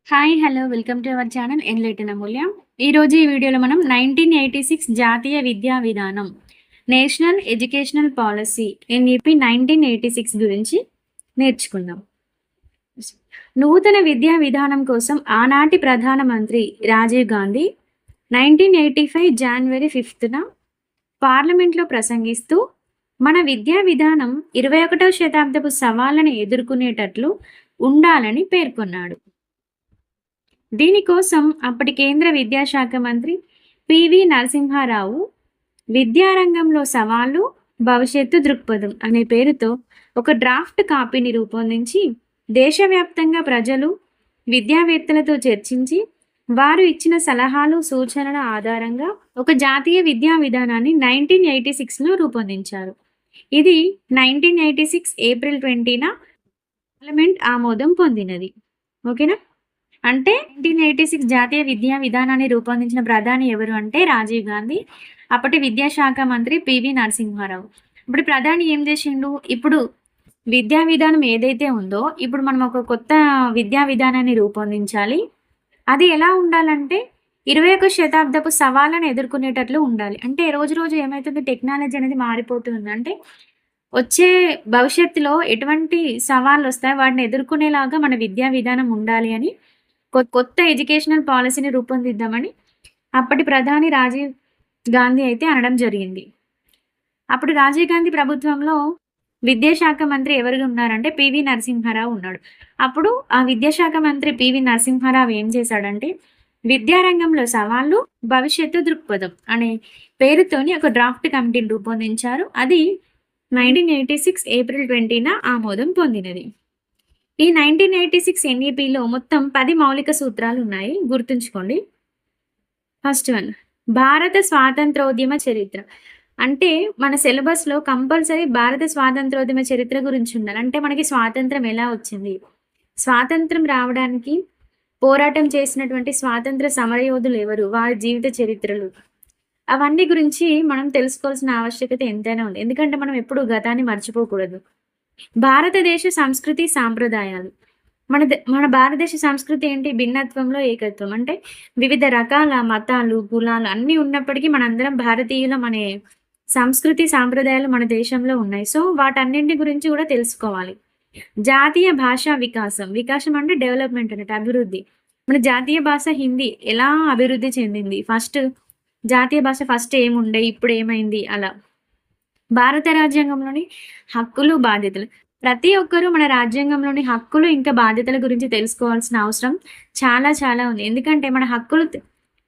Hi! Hello! Welcome to our channel enlighten Amulya. ఈరోజు ఈ వీడియోలో మనం 1986 జాతీయ విద్యా విధానం నేషనల్ ఎడ్యుకేషనల్ పాలిసీ ఎన్‌ఈపీ 1986 గురించి నేర్చుకుందాం. నూతన విద్యా విధానం కోసం ఆనాటి ప్రధానమంత్రి రాజీవ్ గాంధీ 1985 జనవరి 5న పార్లమెంట్‌లో ప్రసంగిస్తూ మన విద్యా విధానం 21వ శతాబ్దపు సవాళ్లను ఎదుర్కొనేటట్లు ఉండాలని పేర్కొన్నాడు. దీనికోసం అప్పటి కేంద్ర విద్యాశాఖ మంత్రి పివి నరసింహారావు విద్యారంగంలో సవాళ్లు భవిష్యత్తు దృక్పథం అనే పేరుతో ఒక డ్రాఫ్ట్ కాపీని రూపొందించి దేశవ్యాప్తంగా ప్రజలు విద్యావేత్తలతో చర్చించి వారు ఇచ్చిన సలహాలు సూచనల ఆధారంగా ఒక జాతీయ విద్యా విధానాన్ని 1986లో రూపొందించారు. ఇది 1986 ఏప్రిల్ 20న పార్లమెంట్ ఆమోదం పొందినది. ఓకేనా? అంటే 1986 జాతీయ విద్యా విధానాన్ని రూపొందించిన ప్రధాని ఎవరు అంటే రాజీవ్ గాంధీ. అప్పటి విద్యాశాఖ మంత్రి పివి నరసింహారావు. ఇప్పుడు ప్రధాని ఏం చేసిండు? ఇప్పుడు విద్యా విధానం ఏదైతే ఉందో ఇప్పుడు మనం ఒక కొత్త విద్యా విధానాన్ని రూపొందించాలి. అది ఎలా ఉండాలంటే 21వ శతాబ్దపు సవాళ్ళను ఎదుర్కొనేటట్లు ఉండాలి. అంటే రోజు రోజు ఏమైతుంది, టెక్నాలజీ అనేది మారిపోతుంది. అంటే వచ్చే భవిష్యత్తులో ఎటువంటి సవాళ్ళొస్తాయో వాటిని ఎదుర్కొనేలాగా మన విద్యా విధానం ఉండాలి అని కొత్త ఎడ్యుకేషనల్ పాలిసీని రూపొందిద్దామని అప్పటి ప్రధాని రాజీవ్ గాంధీ అయితే అనడం జరిగింది. అప్పుడు రాజీవ్ గాంధీ ప్రభుత్వంలో విద్యాశాఖ మంత్రి ఎవరు ఉన్నారంటే పివి నరసింహారావు ఉన్నాడు. అప్పుడు ఆ విద్యాశాఖ మంత్రి పివి నరసింహారావు ఏం చేశాడంటే విద్యారంగంలో సవాళ్ళు భవిష్యత్తు దృక్పథం అనే పేరుతోని ఒక డ్రాఫ్ట్ కమిటీని రూపొందించారు. అది 1986 ఏప్రిల్ 20న ఆమోదం పొందినది. ఈ 1986 ఎన్ఈపీలో మొత్తం 10 మౌలిక సూత్రాలు ఉన్నాయి, గుర్తుంచుకోండి. ఫస్ట్ వన్, భారత స్వాతంత్రోద్యమ చరిత్ర. అంటే మన సిలబస్లో కంపల్సరీ భారత స్వాతంత్రోద్యమ చరిత్ర గురించి ఉండాలి. అంటే మనకి స్వాతంత్రం ఎలా వచ్చింది, స్వాతంత్రం రావడానికి పోరాటం చేసినటువంటి స్వాతంత్ర సమరయోధులు ఎవరు, వారి జీవిత చరిత్రలు, అవన్నీ గురించి మనం తెలుసుకోవాల్సిన ఆవశ్యకత ఎంతైనా ఉంది. ఎందుకంటే మనం ఎప్పుడు గతాన్ని మర్చిపోకూడదు. భారతదేశ సంస్కృతి సాంప్రదాయాలు. మన భారతదేశ సంస్కృతి ఏంటి? భిన్నత్వంలో ఏకత్వం. అంటే వివిధ రకాల మతాలు, కులాలు అన్నీ ఉన్నప్పటికీ మనందరం భారతీయులం అనే సంస్కృతి సాంప్రదాయాలు మన దేశంలో ఉన్నాయి. సో వాటన్నింటి గురించి కూడా తెలుసుకోవాలి. జాతీయ భాషా వికాసం. వికాసం అంటే డెవలప్మెంట్ అన్నట్టు, అభివృద్ధి. మన జాతీయ భాష హిందీ ఎలా అభివృద్ధి చెందింది, జాతీయ భాష ఫస్ట్ ఏముండే, ఇప్పుడు ఏమైంది, అలా. భారత రాజ్యాంగంలోని హక్కులు, బాధ్యతలు. ప్రతి ఒక్కరూ మన రాజ్యాంగంలోని హక్కులు ఇంకా బాధ్యతల గురించి తెలుసుకోవాల్సిన అవసరం చాలా చాలా ఉంది. ఎందుకంటే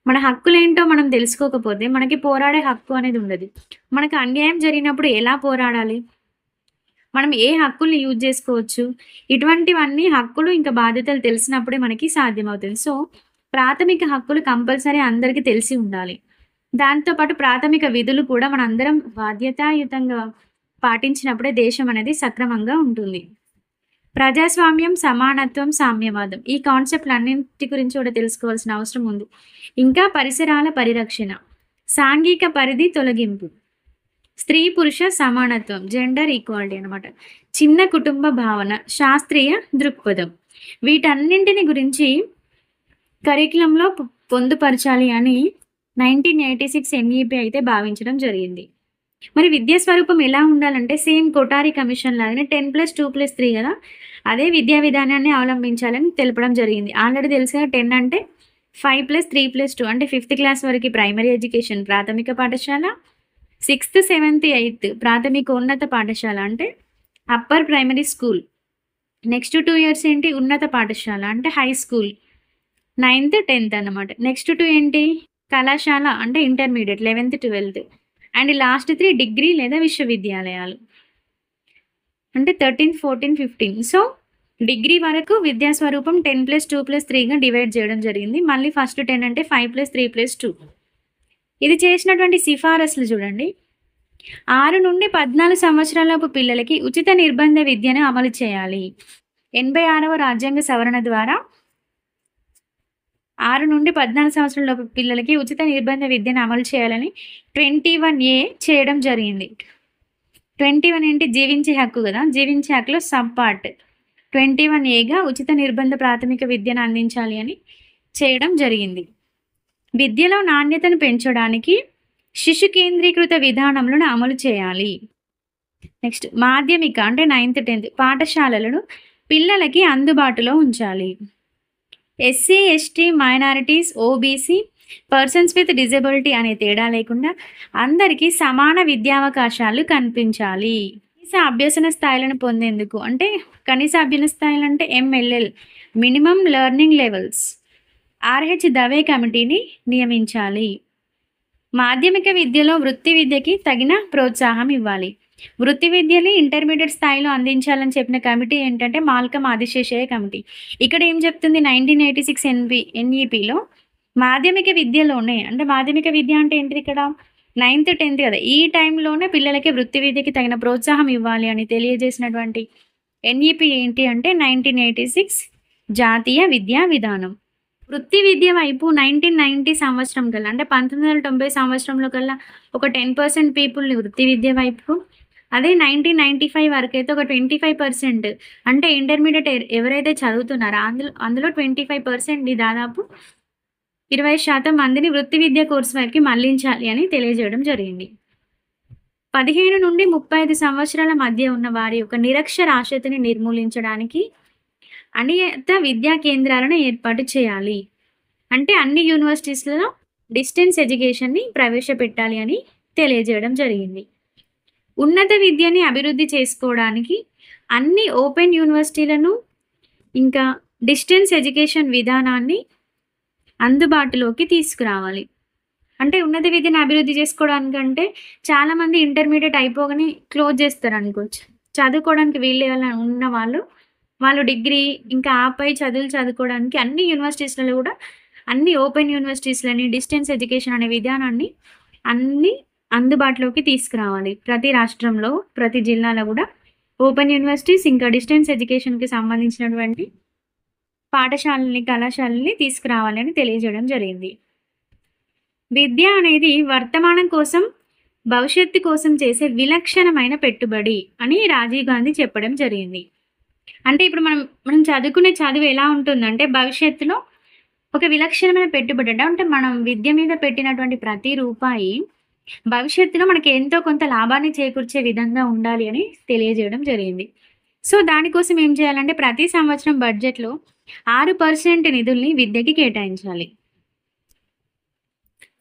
మన హక్కులేంటో మనం తెలుసుకోకపోతే మనకి పోరాడే హక్కు అనేది ఉండదు. మనకు అన్యాయం జరిగినప్పుడు ఎలా పోరాడాలి, మనం ఏ హక్కుల్ని యూజ్ చేసుకోవచ్చు, ఇటువంటివన్నీ హక్కులు ఇంకా బాధ్యతలు తెలిసినప్పుడే మనకి సాధ్యమవుతుంది. సో ప్రాథమిక హక్కులు కంపల్సరీ అందరికీ తెలిసి ఉండాలి. దాంతో పాటు ప్రాథమిక విధులు కూడా మనందరం బాధ్యతాయుతంగా పాటించినప్పుడే దేశం అనేది సక్రమంగా ఉంటుంది. ప్రజాస్వామ్యం, సమానత్వం, సామ్యవాదం. ఈ కాన్సెప్ట్‌లన్నింటి గురించి కూడా తెలుసుకోవాల్సిన అవసరం ఉంది. ఇంకా పరిసరాల పరిరక్షణ, సాంఘిక పరిధి తొలగింపు, స్త్రీ పురుష సమానత్వం, జెండర్ ఈక్వాలిటీ అన్నమాట, చిన్న కుటుంబ భావన, శాస్త్రీయ దృక్పథం. వీటన్నింటిని గురించి కరిక్యులంలో పొందుపరచాలి అని 1986 ఎన్ఈపీ అయితే భావించడం జరిగింది. మరి విద్యా స్వరూపం ఎలా ఉండాలంటే సేమ్ కొఠారి కమిషన్ లాగానే 10+2+3 కదా, అదే విద్యా విధానాన్ని అవలంబించాలని తెలపడం జరిగింది. ఆల్రెడీ తెలుసు కదా, 10 అంటే 5+3+2 అంటే 5th క్లాస్ వరకు ప్రైమరీ ఎడ్యుకేషన్ ప్రాథమిక పాఠశాల, 6th, 7th, 8th ప్రాథమికోన్నత పాఠశాల అంటే upper primary school. Next 2 years ఏంటి, ఉన్నత పాఠశాల అంటే హై స్కూల్, 9th, 10th అన్నమాట. నెక్స్ట్ 2 ఏంటి, కళాశాల అంటే intermediate 11th, 12th. And last 3 degree లేదా విశ్వవిద్యాలయాలు అంటే 13, 14, 15. సో డిగ్రీ వరకు విద్యా స్వరూపం 10+2+3గా డివైడ్ చేయడం జరిగింది. మళ్ళీ ఫస్ట్ 10 అంటే 5+3+2. ఇది చేసినటువంటి సిఫారసులు చూడండి. 6 నుండి 14 సంవత్సరాలలోపు పిల్లలకి ఉచిత నిర్బంధ విద్యను అమలు చేయాలి. 86వ రాజ్యాంగ సవరణ ద్వారా 6 నుండి 14 సంవత్సరాలలోపు పిల్లలకి ఉచిత నిర్బంధ విద్యను అమలు చేయాలని 21A చేయడం జరిగింది. 21 ఏంటి, జీవించే హక్కు కదా, జీవించే హక్కులో సబ్ పార్ట్ 21A ఉచిత నిర్బంధ ప్రాథమిక విద్యను అందించాలి అని చేయడం జరిగింది. విద్యలో నాణ్యతను పెంచడానికి శిశు కేంద్రీకృత విధానములను అమలు చేయాలి. నెక్స్ట్ మాధ్యమిక అంటే 9th 10th పాఠశాలలను పిల్లలకి అందుబాటులో ఉంచాలి. SC ST minorities OBC persons with disability అనే తేడా లేకుండా అందరికీ సమాన విద్యావకాశాలు కల్పించాలి. కనీస అభ్యసన స్థాయిలను పొందేందుకు అంటే కనీస అభ్యసన స్థాయిలు అంటే MLL minimum learning levels RH Dave కమిటీని నియమించాలి. మాధ్యమిక విద్యలో వృత్తి విద్యకి తగిన ప్రోత్సాహం ఇవ్వాలి. వృత్తి విద్యని ఇంటర్మీడియట్ స్థాయిలో అందించాలని చెప్పిన కమిటీ ఏంటంటే మాల్కమ్ ఆదిశేషయ్య కమిటీ. ఇక్కడ ఏం చెప్తుంది 1986 NEPలో మాధ్యమిక విద్యలోనే అంటే మాధ్యమిక విద్య అంటే ఏంటిది ఇక్కడ 9th 10th కదా, ఈ టైంలోనే పిల్లలకి వృత్తి విద్యకి తగిన ప్రోత్సాహం ఇవ్వాలి అని తెలియజేసినటువంటి NEP ఏంటి అంటే 1986 జాతీయ విద్యా విధానం. వృత్తి విద్య వైపు 1990 సంవత్సరం కల్లా అంటే 1990 సంవత్సరంలో కల్లా ఒక 10% పీపుల్ని వృత్తి విద్య వైపు, అదే 1995 వరకు అయితే ఒక 25% అంటే ఇంటర్మీడియట్ ఎవరైతే చదువుతున్నారో అందులో 25%ని దాదాపు 20% మందిని వృత్తి విద్య కోర్సు వైపుకి మళ్లించాలి అని తెలియజేయడం జరిగింది. 15 నుండి 35 సంవత్సరాల మధ్య ఉన్న వారి యొక్క నిరక్షరాస్యతని నిర్మూలించడానికి అనియత విద్యా కేంద్రాలను ఏర్పాటు చేయాలి. అంటే అన్ని యూనివర్సిటీస్లలో డిస్టెన్స్ ఎడ్యుకేషన్ని ప్రవేశపెట్టాలి అని తెలియజేయడం జరిగింది. ఉన్నత విద్యని అభివృద్ధి చేసుకోవడానికి అన్ని ఓపెన్ యూనివర్సిటీలను ఇంకా డిస్టెన్స్ ఎడ్యుకేషన్ విధానాన్ని అందుబాటులోకి తీసుకురావాలి. అంటే ఉన్నత విద్యను అభివృద్ధి చేసుకోవడానికంటే చాలామంది ఇంటర్మీడియట్ అయిపోగానే క్లోజ్ చేస్తారు అనుకోవచ్చు. చదువుకోవడానికి వీళ్ళు ఉన్న వాళ్ళు డిగ్రీ ఇంకా ఆపై చదువులు చదువుకోవడానికి అన్ని యూనివర్సిటీస్లలో కూడా అన్ని ఓపెన్ యూనివర్సిటీస్లని డిస్టెన్స్ ఎడ్యుకేషన్ అనే విధానాన్ని అన్ని అందుబాటులోకి తీసుకురావాలి. ప్రతి రాష్ట్రంలో ప్రతి జిల్లాలో కూడా ఓపెన్ యూనివర్సిటీస్ ఇంకా డిస్టెన్స్ ఎడ్యుకేషన్కి సంబంధించినటువంటి పాఠశాలని కళాశాలని తీసుకురావాలని తెలియజేయడం జరిగింది. విద్య అనేది వర్తమానం కోసం భవిష్యత్తు కోసం చేసే విలక్షణమైన పెట్టుబడి అని రాజీవ్ గాంధీ చెప్పడం జరిగింది. అంటే ఇప్పుడు మనం చదువుకునే చదువు ఎలా ఉంటుందంటే భవిష్యత్తులో ఒక విలక్షణమైన పెట్టుబడి అంటే మనం విద్య మీద పెట్టినటువంటి ప్రతి రూపాయి భవిష్యత్తులో మనకి ఎంతో కొంత లాభాన్ని చేకూర్చే విధంగా ఉండాలి అని తెలియజేయడం జరిగింది. సో దానికోసం ఏం చేయాలంటే ప్రతి సంవత్సరం బడ్జెట్లో 6% నిధుల్ని విద్యకి కేటాయించాలి.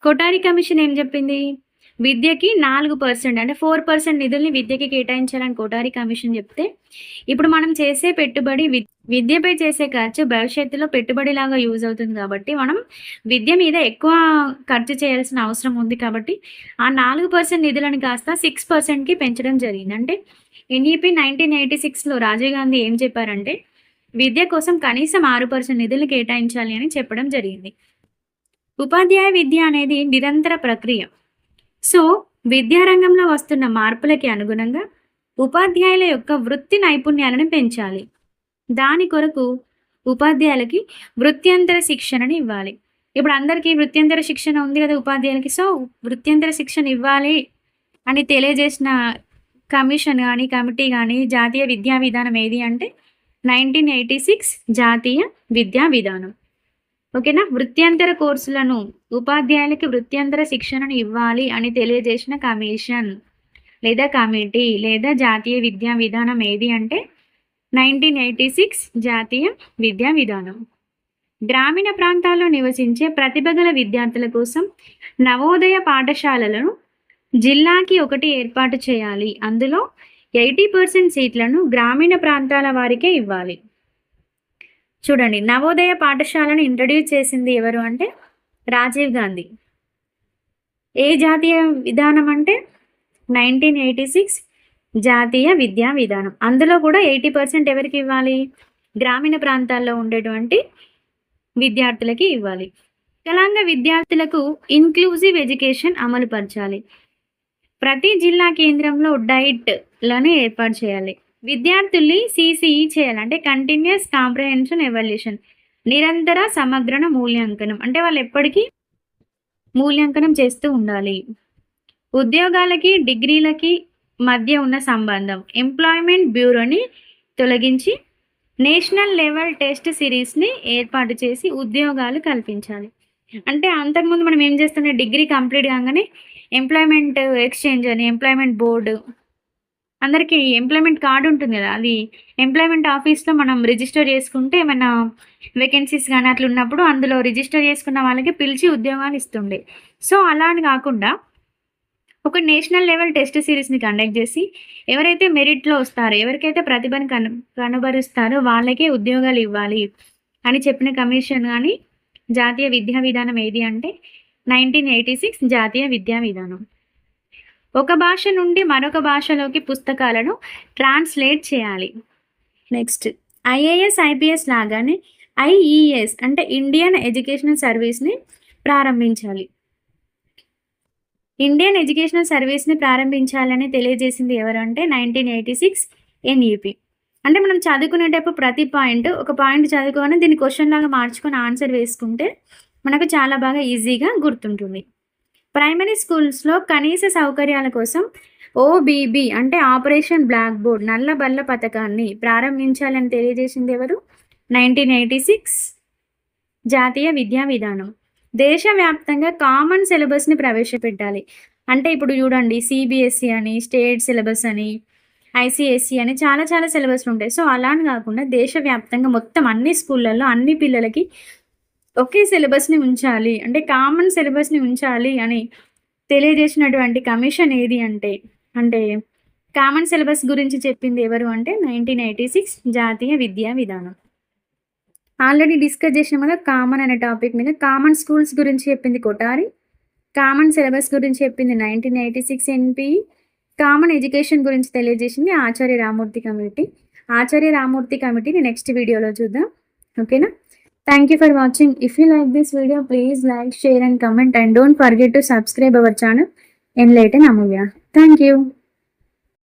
కొఠారి కమిషన్ ఏం చెప్పింది? విద్యకి 4% అంటే 4% నిధుల్ని విద్యకి కేటాయించాలని కొఠారి కమిషన్ చెప్తే, ఇప్పుడు మనం చేసే పెట్టుబడి విద్యపై చేసే ఖర్చు భవిష్యత్తులో పెట్టుబడిలాగా యూజ్ అవుతుంది కాబట్టి మనం విద్య మీద ఎక్కువ ఖర్చు చేయాల్సిన అవసరం ఉంది. కాబట్టి ఆ 4% నిధులను కాస్త 6%కి పెంచడం జరిగింది. అంటే NEP 1986లో రాజీవ్ గాంధీ ఏం చెప్పారంటే విద్య కోసం కనీసం 6% నిధులు కేటాయించాలి అని చెప్పడం జరిగింది. ఉపాధ్యాయ విద్య అనేది నిరంతర ప్రక్రియ. సో విద్యారంగంలో వస్తున్న మార్పులకి అనుగుణంగా ఉపాధ్యాయుల యొక్క వృత్తి నైపుణ్యాలను పెంచాలి. దాని కొరకు ఉపాధ్యాయులకి వృత్యంతర శిక్షణని ఇవ్వాలి. ఇప్పుడు అందరికీ వృత్యంతర శిక్షణ ఉంది కదా ఉపాధ్యాయులకి. సో వృత్యంతర శిక్షణ ఇవ్వాలి అని తెలియజేసిన కమిషన్ కానీ కమిటీ కానీ జాతీయ విద్యా విధానం ఏది అంటే 1986 జాతీయ విద్యా విధానం. ఓకేనా. వృత్యంతర కోర్సులను ఉపాధ్యాయులకి వృత్యంతర శిక్షణను ఇవ్వాలి అని తెలియజేసిన కమిషన్ లేదా కమిటీ లేదా జాతీయ విద్యా విధానం ఏది అంటే 1986 జాతీయ విద్యా విధానం. గ్రామీణ ప్రాంతాల్లో నివసించే ప్రతిభ గల విద్యార్థుల కోసం నవోదయ పాఠశాలలను జిల్లాకి ఒకటి ఏర్పాటు చేయాలి. అందులో 80% సీట్లను గ్రామీణ ప్రాంతాల వారికే ఇవ్వాలి. చూడండి, నవోదయ పాఠశాలను ఇంట్రడ్యూస్ చేసింది ఎవరు అంటే రాజీవ్ గాంధీ. ఏ జాతీయ విధానం అంటే 1986 జాతీయ విద్యా విధానం. అందులో కూడా 80% ఎవరికి ఇవ్వాలి? గ్రామీణ ప్రాంతాల్లో ఉండేటువంటి విద్యార్థులకి ఇవ్వాలి. వికలాంగ విద్యార్థులకు ఇన్క్లూజివ్ ఎడ్యుకేషన్ అమలు పరచాలి. ప్రతి జిల్లా కేంద్రంలో డైట్లను ఏర్పాటు చేయాలి. విద్యార్థుల్ని CCE చేయాలంటే కంటిన్యూస్ కాంప్రహెన్షన్ ఎవాల్యుయేషన్, నిరంతర సమగ్ర మూల్యాంకనం. అంటే వాళ్ళు ఎప్పటికీ మూల్యాంకనం చేస్తూ ఉండాలి. ఉద్యోగాలకి డిగ్రీలకి మధ్య ఉన్న సంబంధం ఎంప్లాయ్మెంట్ బ్యూరోని తొలగించి నేషనల్ లెవెల్ టెస్ట్ సిరీస్ని ఏర్పాటు చేసి ఉద్యోగాలు కల్పించాలి. అంటే అంతకుముందు మనం ఏం చేస్తుండే, డిగ్రీ కంప్లీట్ కాగానే ఎంప్లాయ్మెంట్ ఎక్స్చేంజ్ అని, ఎంప్లాయ్మెంట్ బోర్డు, అందరికీ ఎంప్లాయ్మెంట్ కార్డ్ ఉంటుంది కదా, అది ఎంప్లాయ్మెంట్ ఆఫీస్లో మనం రిజిస్టర్ చేసుకుంటే ఏమైనా వేకెన్సీస్ కానీ అట్లా ఉన్నప్పుడు అందులో రిజిస్టర్ చేసుకున్న వాళ్ళకి పిలిచి ఉద్యోగాలు ఇస్తుండే. సో అలా అని కాకుండా ఒక నేషనల్ లెవెల్ టెస్ట్ సిరీస్ని కండక్ట్ చేసి ఎవరైతే మెరిట్లో వస్తారో, ఎవరికైతే ప్రతిభను కనబరుస్తారో వాళ్ళకే ఉద్యోగాలు ఇవ్వాలి అని చెప్పిన కమిషన్ కానీ జాతీయ విద్యా విధానం ఏది అంటే 1986 జాతీయ విద్యా విధానం. ఒక భాష నుండి మరొక భాషలోకి పుస్తకాలను ట్రాన్స్లేట్ చేయాలి. నెక్స్ట్, ఐఏఎస్ ఐపీఎస్ లాగానే ఐఈఎస్ అంటే ఇండియన్ ఎడ్యుకేషనల్ సర్వీస్ని ప్రారంభించాలి. ఇండియన్ ఎడ్యుకేషనల్ సర్వీస్ని ప్రారంభించాలని తెలియజేసింది ఎవరు అంటే 1986 ఎన్ఈపి. అంటే మనం చదువుకునేటప్పుడు ప్రతి పాయింట్ ఒక పాయింట్ చదువుకొని దీన్ని క్వశ్చన్ లాగా మార్చుకొని ఆన్సర్ వేసుకుంటే మనకు చాలా బాగా ఈజీగా గుర్తుంటుంది. ప్రైమరీ స్కూల్స్లో కనీస సౌకర్యాల కోసం ఓబీబీ అంటే ఆపరేషన్ బ్లాక్ బోర్డ్ నల్ల బల్ల పథకాన్ని ప్రారంభించాలని తెలియజేసింది ఎవరు? 1986 జాతీయ విద్యా విధానం. దేశవ్యాప్తంగా కామన్ సిలబస్ని ప్రవేశపెట్టాలి. అంటే ఇప్పుడు చూడండి, సిబిఎస్ఈ అని, స్టేట్ సిలబస్ అని, ఐసిఎస్ఈ అని చాలా చాలా సిలబస్లు ఉంటాయి. సో అలా అని కాకుండా దేశవ్యాప్తంగా మొత్తం అన్ని స్కూళ్ళల్లో అన్ని పిల్లలకి ఒకే సిలబస్ని ఉంచాలి, అంటే కామన్ సిలబస్ని ఉంచాలి అని తెలియజేసినటువంటి కమిషన్ ఏది అంటే కామన్ సిలబస్ గురించి చెప్పింది ఎవరు అంటే 1986 జాతీయ విద్యా విధానం. ఆల్రెడీ డిస్కస్ చేసిన కదా కామన్ అనే టాపిక్ మీద. కామన్ స్కూల్స్ గురించి చెప్పింది కొఠారి, కామన్ సిలబస్ గురించి చెప్పింది 1986 ఎన్పి, కామన్ ఎడ్యుకేషన్ గురించి తెలియజేసింది ఆచార్య రామూర్తి కమిటీ. ఆచార్య రామూర్తి కమిటీని నెక్స్ట్ వీడియోలో చూద్దాం. ఓకేనా? Thank you for watching. If you like this video, please like, share and comment, and don't forget to subscribe our channel Enlighten Amulya. Thank you.